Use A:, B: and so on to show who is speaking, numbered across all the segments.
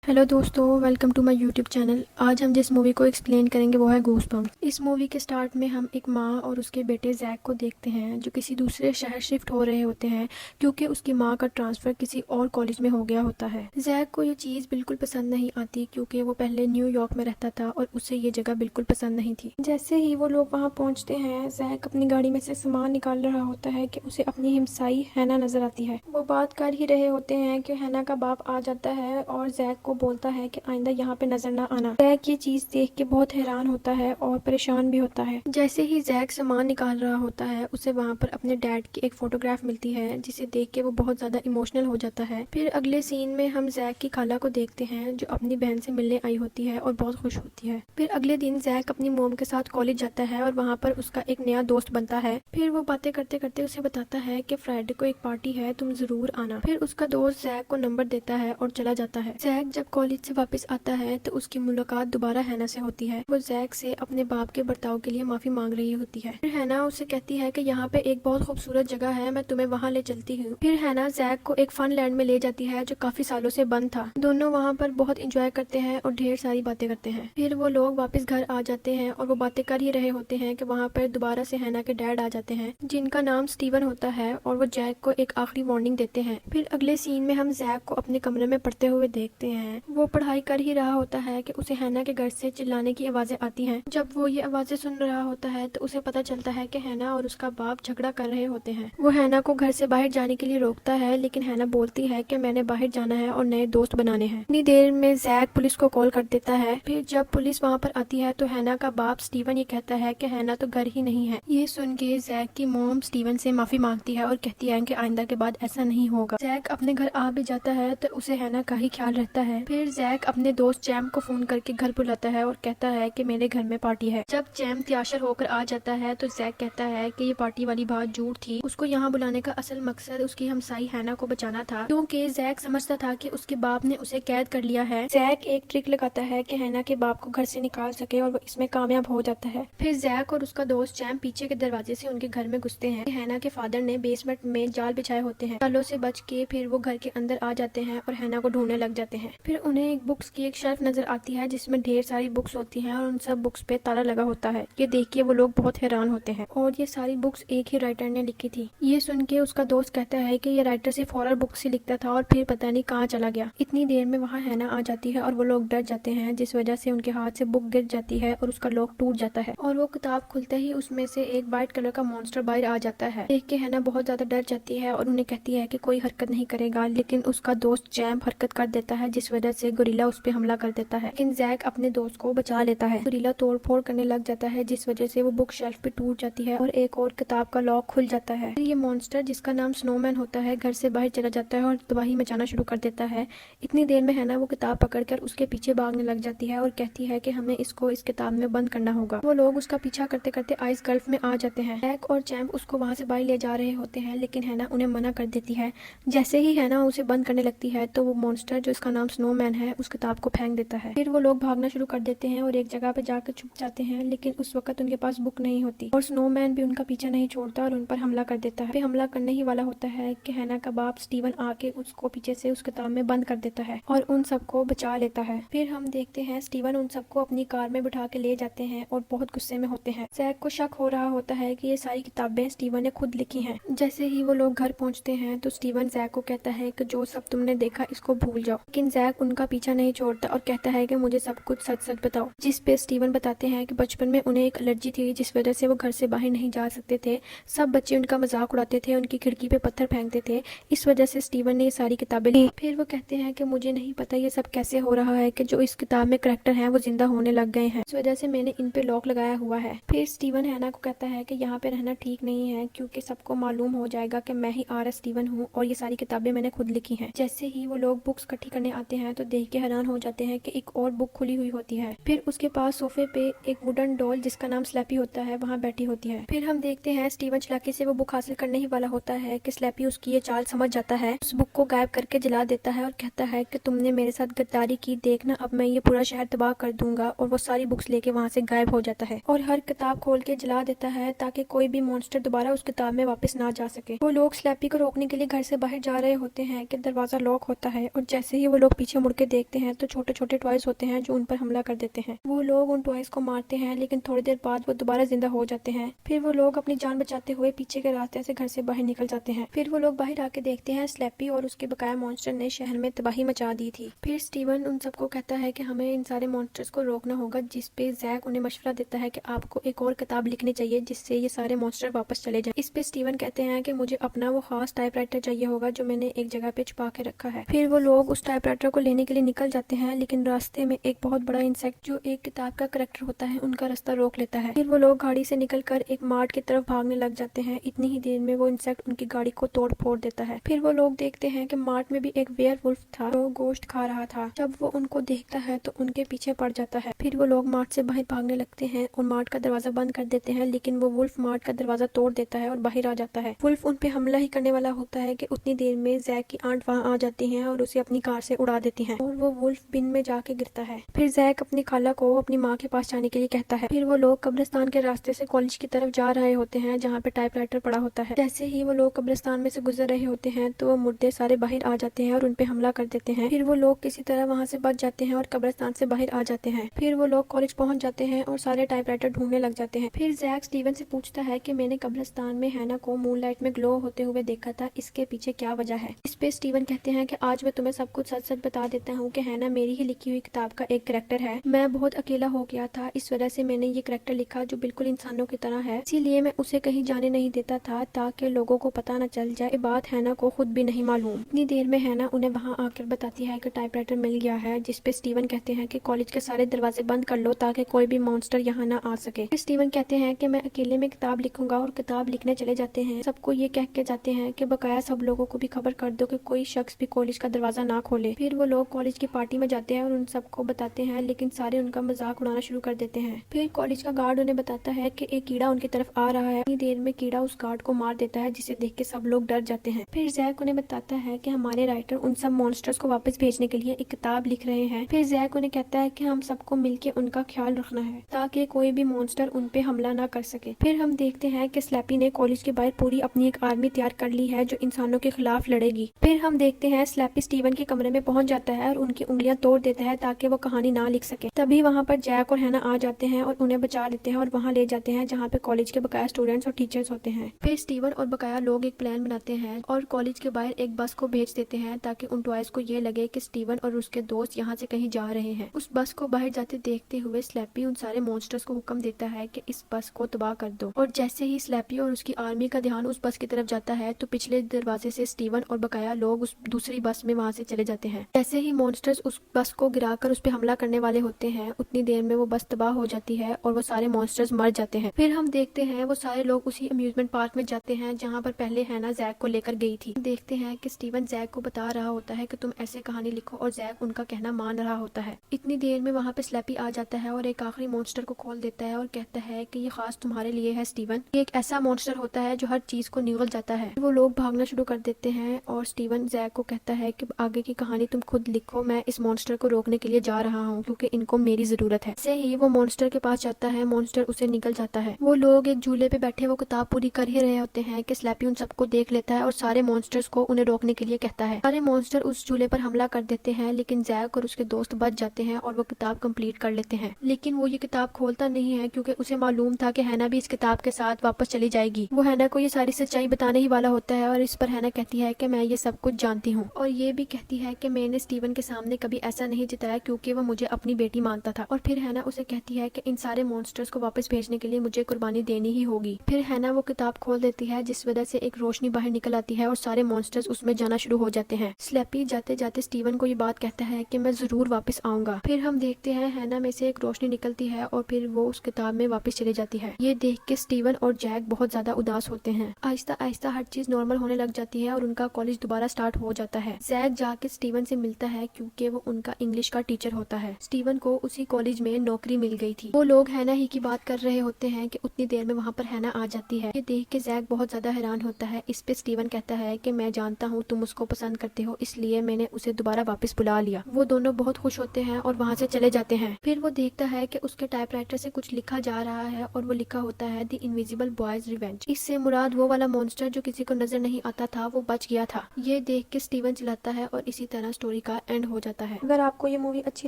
A: Hello दोस्तों, welcome to my YouTube channel. आज हम जिस मूवी को एक्सप्लेन करेंगे वो है गूज़बम्प्स। इस मूवी के स्टार्ट में हम एक माँ और उसके बेटे जैक को देखते हैं जो किसी दूसरे शहर शिफ्ट हो रहे होते हैं क्योंकि उसकी माँ का ट्रांसफ़र किसी और कॉलेज में हो गया होता है। जैक को ये चीज़ बिल्कुल पसंद नहीं आती क्योंकि वो पहले न्यूयॉर्क में रहता था और उसे ये जगह बिल्कुल पसंद नहीं थी। जैसे ही वो लोग वहाँ पहुँचते हैं, जैक अपनी गाड़ी में से सामान निकाल रहा होता है कि उसे अपनी हमसाई हैना नजर आती है। वो बात कर ही रहे होते हैं कि हैना का बाप आ जाता है और जैक को बोलता है कि आइंदा यहाँ पे नजर ना आना। जैक ये चीज देख के बहुत हैरान होता है और परेशान भी होता है। जैसे ही जैक सामान निकाल रहा होता है, उसे वहाँ पर अपने डैड की एक फोटोग्राफ मिलती है जिसे देख के वो बहुत ज्यादा इमोशनल हो जाता है। फिर अगले सीन में हम जैक की खाला को देखते हैं जो अपनी बहन से मिलने आई होती है और बहुत खुश होती है। फिर अगले दिन जैक अपनी मोम के साथ कॉलेज जाता है और वहाँ पर उसका एक नया दोस्त बनता है। फिर वो बातें करते करते उसे बताता है कि फ्राइडे को एक पार्टी है, तुम जरूर आना। फिर उसका दोस्त जैक को नंबर देता है और चला जाता है। जैक जब कॉलेज से वापस आता है तो उसकी मुलाकात दोबारा हैना से होती है। वो जैक से अपने बाप के बर्ताव के लिए माफी मांग रही होती है। फिर हैना उसे कहती है कि यहाँ पे एक बहुत खूबसूरत जगह है, मैं तुम्हें वहाँ ले चलती हूँ। फिर हैना जैक को एक फन लैंड में ले जाती है जो काफी सालों से बंद था। दोनों वहाँ पर बहुत इंजॉय करते हैं और ढेर सारी बातें करते हैं। फिर वो लोग वापस घर आ जाते हैं और वो बातें कर ही रहे होते हैं कि वहाँ पर दोबारा से हैना के डैड आ जाते हैं जिनका नाम स्टीवन होता है और वो जैक को एक आखिरी वार्निंग देते हैं। फिर अगले सीन में हम जैक को अपने कमरे में पढ़ते हुए देखते हैं। वो पढ़ाई कर ही रहा होता है कि उसे हैना के घर से चिल्लाने की आवाजें आती हैं। जब वो ये आवाजें सुन रहा होता है तो उसे पता चलता है कि हैना और उसका बाप झगड़ा कर रहे होते हैं। वो हैना को घर से बाहर जाने के लिए रोकता है लेकिन हैना बोलती है कि मैंने बाहर जाना है और नए दोस्त बनाने हैं। इतनी देर में जैक पुलिस को कॉल कर देता है। फिर जब पुलिस वहाँ पर आती है तो हैना का बाप स्टीवन ये कहता है कि हैना तो घर ही नहीं है। ये सुन के जैक की मॉम स्टीवन से माफी मांगती है और कहती है कि आइंदा के बाद ऐसा नहीं होगा। जैक अपने घर आ भी जाता है तो उसे हैना का ही ख्याल रहता है। फिर जैक अपने दोस्त जैम को फोन करके घर बुलाता है और कहता है कि मेरे घर में पार्टी है। जब जैम तैयार होकर आ जाता है तो जैक कहता है कि ये पार्टी वाली बात झूठ थी, उसको यहाँ बुलाने का असल मकसद उसकी हमसाई हैना को बचाना था क्योंकि जैक समझता था कि उसके बाप ने उसे कैद कर लिया है। जैक एक ट्रिक लगाता है कि हैना के बाप को घर से निकाल सके और वो इसमें कामयाब हो जाता है। फिर जैक और उसका दोस्त जैम पीछे के दरवाजे से उनके घर में घुसते हैं। हैना के फादर ने बेसमेंट में जाल बिछाए होते हैं। जालों से बच के फिर वो घर के अंदर आ जाते हैं और हैना को ढूंढने लग जाते हैं। फिर उन्हें एक बुक्स की एक शेल्फ नजर आती है जिसमें ढेर सारी बुक्स होती हैं और उन सब बुक्स पे ताला लगा होता है। ये देख के वो लोग बहुत हैरान होते हैं और ये सारी बुक्स एक ही राइटर ने लिखी थी। ये सुन के उसका दोस्त कहता है कि ये राइटर सिर्फ हॉरर बुक्स ही लिखता था और फिर पता नहीं कहाँ चला गया। इतनी देर में वहाँ हैना आ जाती है और वो लोग डर जाते हैं जिस वजह से उनके हाथ से बुक गिर जाती है और उसका लॉक टूट जाता है और वो किताब खुलते ही उसमें से एक व्हाइट कलर का मॉन्स्टर बाहर आ जाता है। देख के हैना बहुत ज्यादा डर जाती है और उन्हें कहती है कि कोई हरकत नहीं करेगा, लेकिन उसका दोस्त जैम हरकत कर देता है जिस वजह से गोरिल्ला उस पर हमला कर देता है। लेकिन जैक अपने दोस्त को बचा लेता है। गोरिल्ला तोड़ फोड़ करने लग जाता है जिस वजह से वो बुक शेल्फ पे टूट जाती है और एक और किताब का लॉक खुल जाता है। ये मॉन्स्टर जिसका नाम स्नोमैन होता है घर से बाहर चला जाता है और तबाही मचाना शुरू कर देता है। इतनी देर में हैना वो किताब पकड़कर उसके पीछे भागने लग जाती है और कहती है कि हमें इसको इस किताब में बंद करना होगा। वो लोग उसका पीछा करते करते आइस गल्फ में आ जाते हैं। जैक और चैम्प उसको वहाँ से बाहर ले जा रहे होते हैं लेकिन हैना उन्हें मना कर देती है। जैसे ही हैना उसे बंद करने लगती है तो वो मॉन्स्टर जो इसका नाम स्नोमैन है उस किताब को फेंक देता है। फिर वो लोग भागना शुरू कर देते हैं और एक जगह पे जाकर छुप जाते हैं, लेकिन उस वक्त उनके पास बुक नहीं होती और स्नोमैन भी उनका पीछा नहीं छोड़ता और उन पर हमला कर देता है। फिर हमला करने ही वाला होता है कि हैना का बाप स्टीवन आके उसको पीछे से उस किताब में बंद कर देता है और उन सबको बचा लेता है। फिर हम देखते हैं स्टीवन उन सबको अपनी कार में बिठा के ले जाते हैं और बहुत गुस्से में होते हैं। जैक को शक हो रहा होता है कि ये सारी किताबें स्टीवन ने खुद लिखी हैं। जैसे ही वो लोग घर पहुंचते हैं तो स्टीवन जैक को कहता है कि जो सब तुमने देखा इसको भूल जाओ, लेकिन जैक उनका पीछा नहीं छोड़ता और कहता है कि मुझे सब कुछ सच सच बताओ। जिस पे स्टीवन बताते हैं कि बचपन में उन्हें एक एलर्जी थी जिस वजह से वो घर से बाहर नहीं जा सकते थे। सब बच्चे उनका मजाक उड़ाते थे, उनकी खिड़की पे पत्थर फेंकते थे, इस वजह से स्टीवन ने ये सारी किताबें ली। फिर वो कहते हैं कि मुझे नहीं पता ये सब कैसे हो रहा है कि जो इस किताब में करैक्टर हैं वो जिंदा होने लग गए हैं, इस वजह से मैंने इन पे लॉक लगाया हुआ है। फिर स्टीवन हैना को कहता है कि यहाँ पे रहना ठीक नहीं है क्योंकि सबको मालूम हो जाएगा कि मैं ही आर स्टीवन हूँ और ये सारी किताबें मैंने खुद लिखी हैं। जैसे ही वो लोग बुक्स इकट्ठी करने आते हैं तो देख के हैरान हो जाते हैं कि एक और बुक खुली हुई होती है। फिर उसके पास सोफे पे एक वुडन डॉल जिसका नाम स्लैपी होता है वहाँ बैठी होती है। फिर हम देखते हैं स्टीवन चालाकी से वो बुक हासिल करने ही वाला होता है कि स्लैपी उसकी ये चाल समझ जाता है, उस बुक को गायब करके जला देता है और कहता है कि तुमने मेरे साथ गद्दारी की, देखना अब मैं ये पूरा शहर तबाह कर दूंगा। और वो सारी बुक्स लेके वहाँ से गायब हो जाता है और हर किताब खोल के जला देता है ताकि कोई भी मॉन्स्टर दोबारा उस किताब में वापस ना जा सके। वो लोग स्लैपी को रोकने के लिए घर से बाहर जा रहे होते हैं कि दरवाजा लॉक होता है और जैसे ही वो लोग पीछे पीछे मुड़ के देखते हैं तो छोटे छोटे टॉयज होते हैं जो उन पर हमला कर देते हैं। वो लोग उन टॉयज को मारते हैं लेकिन थोड़ी देर बाद वो दोबारा जिंदा हो जाते हैं। फिर वो लोग अपनी जान बचाते हुए पीछे के रास्ते से घर से बाहर निकल जाते हैं। फिर वो लोग बाहर आके देखते हैं स्लैपी और उसके बकाया मॉन्स्टर ने शहर में तबाही मचा दी थी। फिर स्टीवन उन सबको कहता है कि हमें इन सारे मॉन्स्टर्स को रोकना होगा, जिस पे जैक उन्हें मशवरा देता है कि आपको एक और किताब लिखनी चाहिए जिससे ये सारे मॉन्स्टर वापस चले जाएं। इस पे स्टीवन कहते हैं कि मुझे अपना वो खास टाइपराइटर चाहिए होगा जो मैंने एक जगह पे छुपा के रखा है। फिर वो लोग उस टाइपराइटर को लेने के लिए निकल जाते हैं लेकिन रास्ते में एक बहुत बड़ा इंसेक्ट जो एक किताब का करैक्टर होता है उनका रास्ता रोक लेता है। फिर वो लोग गाड़ी से निकलकर एक मार्ट की तरफ भागने लग जाते हैं। इतनी ही देर में वो इंसेक्ट उनकी गाड़ी को तोड़ फोड़ देता है। फिर वो लोग देखते हैं कि मार्ट में भी एक वेयरवुल्फ था जो गोश्त खा रहा था। जब वो उनको देखता है तो उनके पीछे पड़ जाता है। फिर वो लोग मार्ट से बाहर भागने लगते हैं और मार्ट का दरवाजा बंद कर देते हैं लेकिन वो वुल्फ मार्ट का दरवाजा तोड़ देता है और बाहर आ जाता है। वुल्फ उन पे हमला ही करने वाला होता है कि उतनी देर में जैक की आंट वहाँ आ जाती है और उसे अपनी कार से उड़ा देती है और वो वुल्फ बिन में जाके गिरता है। फिर जैक अपनी खाला को अपनी माँ के पास जाने के लिए कहता है। फिर वो लोग कब्रिस्तान के रास्ते से कॉलेज की तरफ जा रहे होते हैं जहाँ पे टाइपराइटर पड़ा होता है। जैसे ही वो लोग कब्रिस्तान में से गुजर रहे होते हैं तो वो मुर्दे सारे बाहर आ जाते हैं और उन पे हमला कर देते हैं। फिर वो लोग किसी तरह वहाँ से बच जाते हैं और कब्रिस्तान से बाहर आ जाते हैं। फिर वो लोग कॉलेज पहुंच जाते हैं और सारे टाइपराइटर ढूंढने लग जाते हैं। फिर जैक स्टीवन से पूछता है कि मैंने कब्रिस्तान में हैना को मूनलाइट में ग्लो होते हुए देखा था, इसके पीछे क्या वजह है। इस पे स्टीवन कहते हैं कि आज मैं तुम्हें सब कुछ सच सच बता देता हूँ कि हैना मेरी ही लिखी हुई किताब का एक करैक्टर है। मैं बहुत अकेला हो गया था, इस वजह से मैंने ये करैक्टर लिखा जो बिल्कुल इंसानों की तरह है, इसीलिए मैं उसे कहीं जाने नहीं देता था ताकि लोगों को पता न चल जाए। ये बात हैना को खुद भी नहीं मालूम। इतनी देर में हैना उन्हें वहाँ आकर बताती है कि टाइपराइटर मिल गया है। जिसपे स्टीवन कहते हैं कि कॉलेज के सारे दरवाजे बंद कर लो ताकि कोई भी मॉन्स्टर यहाँ ना आ सके। स्टीवन कहते हैं कि मैं अकेले में किताब लिखूंगा और किताब लिखने चले जाते हैं। सबको ये कह के जाते हैं कि बकाया सब लोगों को भी खबर कर दो कि कोई शख्स भी कॉलेज का दरवाजा ना खोले। फिर वो लोग कॉलेज की पार्टी में जाते हैं और उन सबको बताते हैं लेकिन सारे उनका मजाक उड़ाना शुरू कर देते हैं। फिर कॉलेज का गार्ड उन्हें बताता है कि एक कीड़ा उनकी तरफ आ रहा है। इतनी देर में कीड़ा उस गार्ड को मार देता है जिसे देख के सब लोग डर जाते हैं। फिर जैक उन्हें बताता है कि हमारे राइटर उन सब मॉन्स्टर्स को वापस भेजने के लिए एक किताब लिख रहे हैं। फिर जैक उन्हें कहता है कि हम सबको मिलके उनका ख्याल रखना है ताकि कोई भी मॉन्स्टर उन पे हमला ना कर सके। फिर हम देखते हैं कि स्लैपी ने कॉलेज के बाहर पूरी अपनी एक आर्मी तैयार कर ली है जो इंसानों के खिलाफ लड़ेगी। फिर हम देखते हैं स्लैपी स्टीवन के कमरे में पहुंच जाता है और उनकी उंगलियां तोड़ देता है ताकि वो कहानी ना लिख सके। तभी वहाँ पर जैक और हैना आ जाते हैं और उन्हें बचा लेते हैं और वहाँ ले जाते हैं जहाँ पे कॉलेज के बकाया स्टूडेंट्स और टीचर्स होते हैं। फिर स्टीवन और बकाया लोग एक प्लान बनाते हैं और कॉलेज के बाहर एक बस को भेज देते हैं ताकि उन टॉयज को ये लगे कि स्टीवन और उसके दोस्त यहाँ से कहीं जा रहे हैं। उस बस को बाहर जाते देखते हुए स्लैपी उन सारे मॉन्स्टर्स को हुक्म देता है कि इस बस को तबाह कर दो। और जैसे ही स्लैपी और उसकी आर्मी का ध्यान उस बस की तरफ जाता है तो पिछले दरवाजे से स्टीवन और बकाया लोग उस दूसरी बस में वहाँ से चले जाते हैं। जैसे ही मॉन्स्टर्स उस बस को गिराकर उस पर हमला करने वाले होते हैं उतनी देर में वो बस तबाह हो जाती है और वो सारे मॉन्स्टर्स मर जाते हैं। फिर हम देखते हैं वो सारे लोग उसी अम्यूजमेंट पार्क में जाते हैं जहाँ पर पहले हैना जैक को लेकर गई थी। देखते हैं कि स्टीवन जैक को बता रहा होता है कि तुम ऐसे कहानी लिखो और जैक उनका कहना मान रहा होता है। इतनी देर में वहाँ पे स्लैपी आ जाता है और एक आखिरी मॉन्स्टर को खोल देता है और कहता है कि ये खास तुम्हारे लिए है स्टीवन। ये एक ऐसा मॉन्स्टर होता है जो हर चीज को निगल जाता है। वो लोग भागना शुरू कर देते हैं और स्टीवन जैक को कहता है कि आगे की कहानी तुम खुद लिखो, मैं इस मॉन्स्टर को रोकने के लिए जा रहा हूँ क्योंकि इनको मेरी जरूरत है। ऐसे ही वो मॉन्स्टर के पास जाता है, मॉन्स्टर उसे निकल जाता है। वो लोग एक झूले पे बैठे वो किताब पूरी कर ही रहे होते हैं कि स्लैपी उन सबको देख लेता है और सारे मॉन्स्टर्स को उन्हें रोकने के लिए कहता है। सारे मॉन्स्टर उस झूले पर हमला कर देते हैं लेकिन जैक और उसके दोस्त बच जाते हैं और वो किताब कंप्लीट कर लेते हैं। लेकिन वो ये किताब खोलता नहीं है क्योंकि उसे मालूम था कि हैना भी इस किताब के साथ वापस चली जाएगी। वो हैना को ये सारी सच्चाई बताने ही वाला होता है और इस पर हैना कहती है कि मैं ये सब कुछ जानती हूँ और ये भी कहती है कि मैंने स्टीवन के सामने कभी ऐसा नहीं जिताया क्योंकि वो मुझे अपनी बेटी मानता था। और फिर हैना उसे कहती है कि इन सारे मॉन्स्टर्स को वापस भेजने के लिए मुझे कुर्बानी देनी ही होगी। फिर हैना वो किताब खोल देती है जिस वजह से एक रोशनी बाहर निकल आती है और सारे मॉन्स्टर्स उसमें जाना शुरू हो जाते हैं। स्लैपी जाते जाते स्टीवन को ये बात कहता है कि मैं जरूर वापस आऊंगा। फिर हम देखते हैं हैना में से एक रोशनी निकलती है और फिर वो उस किताब में वापस चली जाती है। ये देख के स्टीवन और जैक बहुत ज्यादा उदास होते हैं। आहिस्ता आहिस्ता हर चीज नॉर्मल होने लग जाती है और उनका कॉलेज दोबारा स्टार्ट हो जाता है। जैक जाके स्टीवन से मिलता है क्योंकि वो उनका इंग्लिश का टीचर होता है। स्टीवन को उसी कॉलेज में नौकरी मिल गई थी। वो लोग हैना ही की बात कर रहे होते हैं कि उतनी देर में वहाँ पर हैना आ जाती है। ये देख के जैक बहुत ज्यादा हैरान होता है। इस पे स्टीवन कहता है कि मैं जानता हूँ तुम उसको पसंद करते हो, इसलिए मैंने उसे दोबारा वापस बुला लिया। वो दोनों बहुत खुश होते हैं और वहाँ से चले जाते हैं। फिर वो देखता है कि उसके टाइपराइटर से कुछ लिखा जा रहा है और वो लिखा होता है द इनविजिबल बॉयज रिवेंज। इससे मुराद वो वाला मॉन्स्टर जो किसी को नजर नहीं आता था वो बच गया था। ये देख के स्टीवन चिल्लाता है और इसी तरह स्टोरी का एंड हो जाता है। अगर आपको ये मूवी अच्छी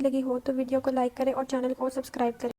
A: लगी हो तो वीडियो को लाइक करें और चैनल को सब्सक्राइब करें।